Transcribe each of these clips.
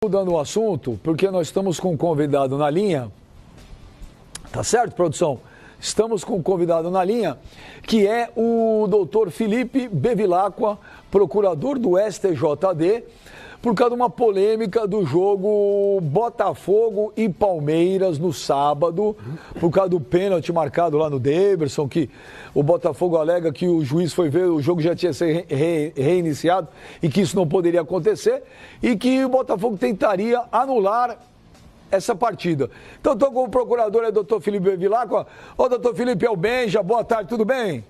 Mudando o assunto, porque nós estamos com um convidado na linha, tá certo, produção? Estamos com um convidado na linha, que é o doutor Felipe Bevilacqua, procurador do STJD, por causa de uma polêmica do jogo Botafogo e Palmeiras no sábado, por causa do pênalti marcado lá no Daverson, que o Botafogo alega que o juiz foi ver, o jogo já tinha sido reiniciado e que isso não poderia acontecer, e que o Botafogo tentaria anular essa partida. Então, estou com o procurador, doutor Felipe Bevilacqua. Ô, doutor Felipe Albenja, boa tarde, tudo bem?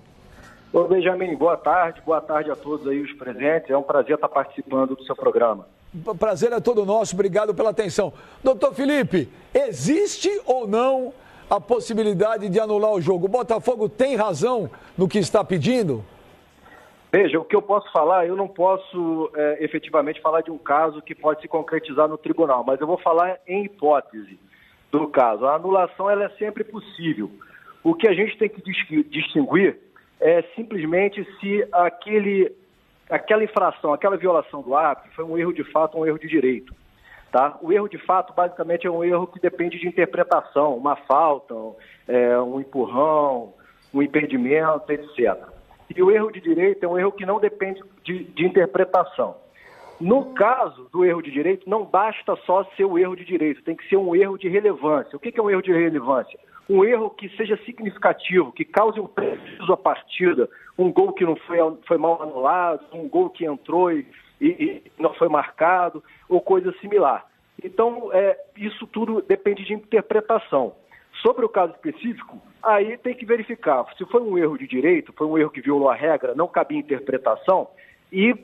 Ô, Benjamin, boa tarde a todos aí os presentes. É um prazer estar participando do seu programa. O prazer é todo nosso, obrigado pela atenção. Doutor Felipe, existe ou não a possibilidade de anular o jogo? O Botafogo tem razão no que está pedindo? Veja, o que eu posso falar, eu não posso efetivamente falar de um caso que pode se concretizar no tribunal, mas eu vou falar em hipótese do caso. A anulação ela é sempre possível. O que a gente tem que distinguir é simplesmente se aquela infração, aquela violação do árbitro foi um erro de fato ou um erro de direito. Tá? O erro de fato, basicamente, é um erro que depende de interpretação, uma falta, um empurrão, um impedimento, etc. E o erro de direito é um erro que não depende de interpretação. No caso do erro de direito, não basta só ser o erro de direito, tem que ser um erro de relevância. O que é um erro de relevância? Um erro que seja significativo, que cause um prejuízo à partida, um gol que não foi mal anulado, um gol que entrou e não foi marcado, ou coisa similar. Então, isso tudo depende de interpretação. Sobre o caso específico, aí tem que verificar se foi um erro de direito, foi um erro que violou a regra, não cabia interpretação, e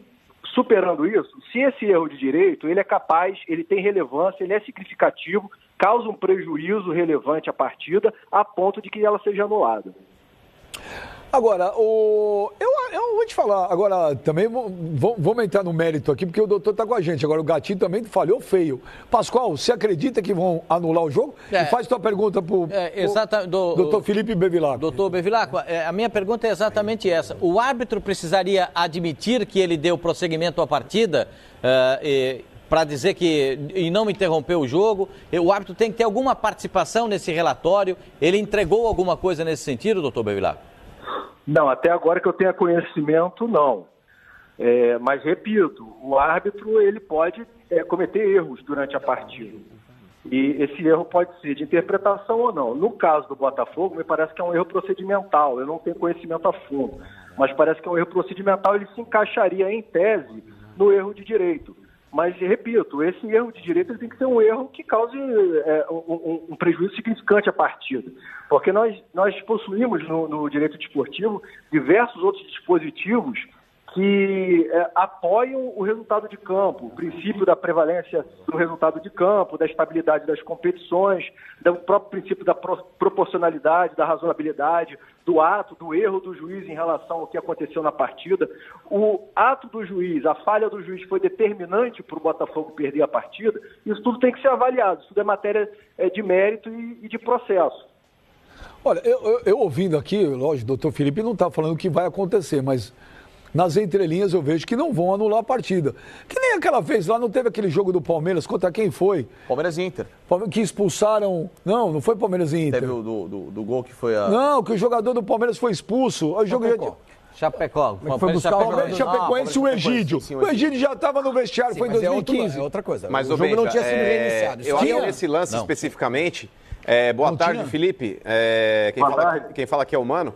superando isso, se esse erro de direito, ele é capaz, ele tem relevância, ele é significativo, causa um prejuízo relevante à partida, a ponto de que ela seja anulada. Agora, eu vou te falar, agora também vamos entrar no mérito aqui, porque o doutor está com a gente. Agora o Gatinho também falhou feio. Pascoal, você acredita que vão anular o jogo? E faz tua pergunta para o doutor Felipe Bevilacqua. Doutor Bevilacqua, a minha pergunta é exatamente essa. O árbitro precisaria admitir que ele deu prosseguimento à partida para dizer que não interrompeu o jogo? O árbitro tem que ter alguma participação nesse relatório? Ele entregou alguma coisa nesse sentido, doutor Bevilacqua? Não, até agora que eu tenha conhecimento, não. Mas, repito, o árbitro ele pode cometer erros durante a partida. E esse erro pode ser de interpretação ou não. No caso do Botafogo, me parece que é um erro procedimental. Eu não tenho conhecimento a fundo. Mas parece que é um erro procedimental, ele se encaixaria, em tese, no erro de direito. Mas, repito, esse erro de direito ele tem que ser um erro que cause um prejuízo significante à partida. Porque nós possuímos no direito desportivo diversos outros dispositivos que apoiam o resultado de campo, o princípio da prevalência do resultado de campo, da estabilidade das competições, do próprio princípio da proporcionalidade, da razoabilidade, do ato, do erro do juiz em relação ao que aconteceu na partida. O ato do juiz, a falha do juiz foi determinante para o Botafogo perder a partida. Isso tudo tem que ser avaliado, isso tudo é matéria de mérito e de processo. Olha, eu ouvindo aqui, lógico, o doutor Felipe não está falando o que vai acontecer, mas nas entrelinhas eu vejo que não vão anular a partida. Que nem aquela vez lá, não teve aquele jogo do Palmeiras, contra quem foi? Palmeiras e Inter. Que expulsaram... Não foi Palmeiras e Inter. Teve do gol que foi a... Não, que o jogador do Palmeiras foi expulso. O jogo Chapecó. Foi buscar o Chapecoense e o Egídio. O Egídio já estava no vestiário, foi em 2015. É outra coisa. Mas o jogo não tinha sido reiniciado. Eu acho que nesse lance especificamente... boa tarde, Felipe. Quem fala aqui é o Mano.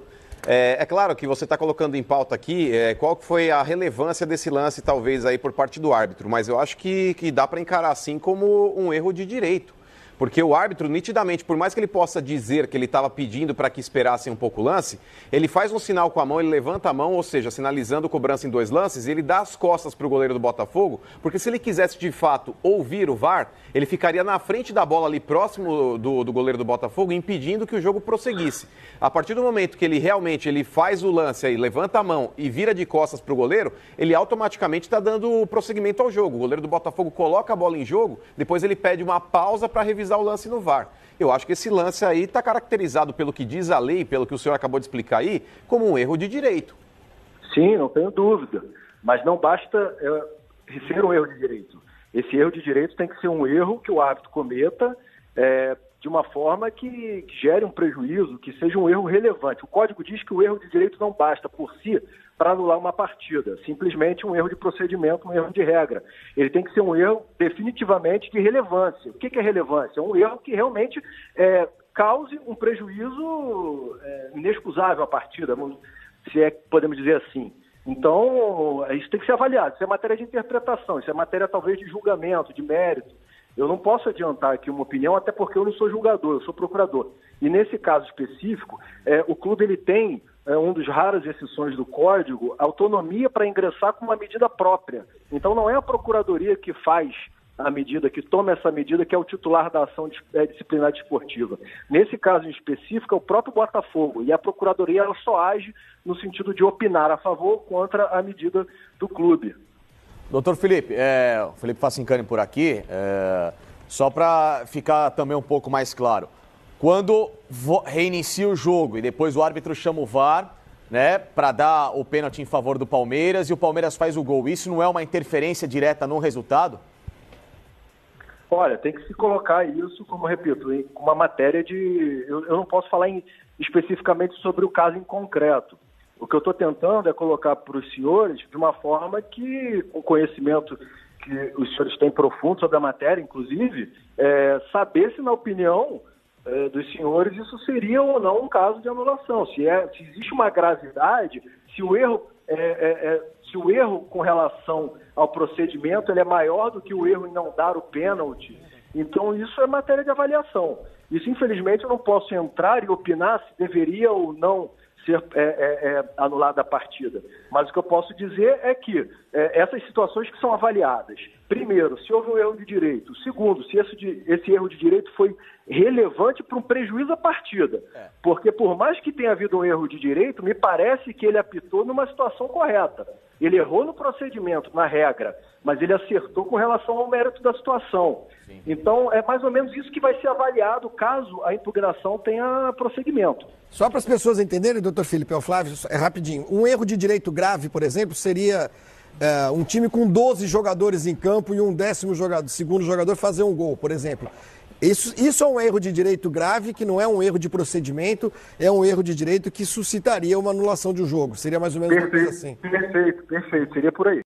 É claro que você está colocando em pauta aqui qual que foi a relevância desse lance, talvez, aí por parte do árbitro, mas eu acho que dá para encarar assim como um erro de direito. Porque o árbitro, nitidamente, por mais que ele possa dizer que ele estava pedindo para que esperassem um pouco o lance, ele faz um sinal com a mão, ele levanta a mão, ou seja, sinalizando cobrança em 2 lances, e ele dá as costas para o goleiro do Botafogo, porque se ele quisesse, de fato, ouvir o VAR, ele ficaria na frente da bola ali, próximo do goleiro do Botafogo, impedindo que o jogo prosseguisse. A partir do momento que ele realmente faz o lance aí, levanta a mão e vira de costas para o goleiro, ele automaticamente está dando prosseguimento ao jogo. O goleiro do Botafogo coloca a bola em jogo, depois ele pede uma pausa para revisar o lance no VAR. Eu acho que esse lance aí está caracterizado pelo que diz a lei, pelo que o senhor acabou de explicar aí, como um erro de direito. Sim, não tenho dúvida. Mas não basta ser um erro de direito. Esse erro de direito tem que ser um erro que o árbitro cometa de uma forma que gere um prejuízo, que seja um erro relevante. O código diz que o erro de direito não basta por si para anular uma partida, simplesmente um erro de procedimento, um erro de regra. Ele tem que ser um erro definitivamente de relevância. O que é relevância? É um erro que realmente cause um prejuízo inexcusável à partida, se é que podemos dizer assim. Então, isso tem que ser avaliado. Isso é matéria de interpretação, isso é matéria talvez de julgamento, de mérito. Eu não posso adiantar aqui uma opinião, até porque eu não sou julgador, eu sou procurador. E nesse caso específico, o clube ele tem, um dos raras exceções do código, autonomia para ingressar com uma medida própria. Então não é a procuradoria que faz a medida, que toma essa medida, que é o titular da ação disciplinar desportiva. Nesse caso em específico, é o próprio Botafogo, e a procuradoria ela só age no sentido de opinar a favor ou contra a medida do clube. Doutor Felipe, o Felipe Facincani por aqui, só para ficar também um pouco mais claro, quando reinicia o jogo e depois o árbitro chama o VAR, né, para dar o pênalti em favor do Palmeiras e o Palmeiras faz o gol, isso não é uma interferência direta no resultado? Olha, tem que se colocar isso, como eu repito, em uma matéria de... Eu não posso falar especificamente sobre o caso em concreto. O que eu estou tentando é colocar para os senhores de uma forma que, com conhecimento que os senhores têm profundo sobre a matéria, inclusive, saber se, na opinião dos senhores, isso seria ou não um caso de anulação. Se existe uma gravidade, se o erro com relação ao procedimento ele é maior do que o erro em não dar o pênalti, então isso é matéria de avaliação. Isso, infelizmente, eu não posso entrar e opinar se deveria ou não ser anulada a partida. Mas o que eu posso dizer é que essas situações que são avaliadas, primeiro, se houve um erro de direito, segundo, se esse erro de direito foi relevante para um prejuízo à partida. Porque por mais que tenha havido um erro de direito, me parece que ele apitou numa situação correta. Ele errou no procedimento, na regra, mas ele acertou com relação ao mérito da situação. Sim. Então, é mais ou menos isso que vai ser avaliado caso a impugnação tenha prosseguimento. Só para as pessoas entenderem, doutor Felipe Flávio, rapidinho. Um erro de direito grave, por exemplo, seria um time com 12 jogadores em campo e um 12º jogador fazer um gol, por exemplo. Isso é um erro de direito grave, que não é um erro de procedimento, é um erro de direito que suscitaria uma anulação de um jogo. Seria mais ou menos uma coisa assim. Perfeito. Seria por aí.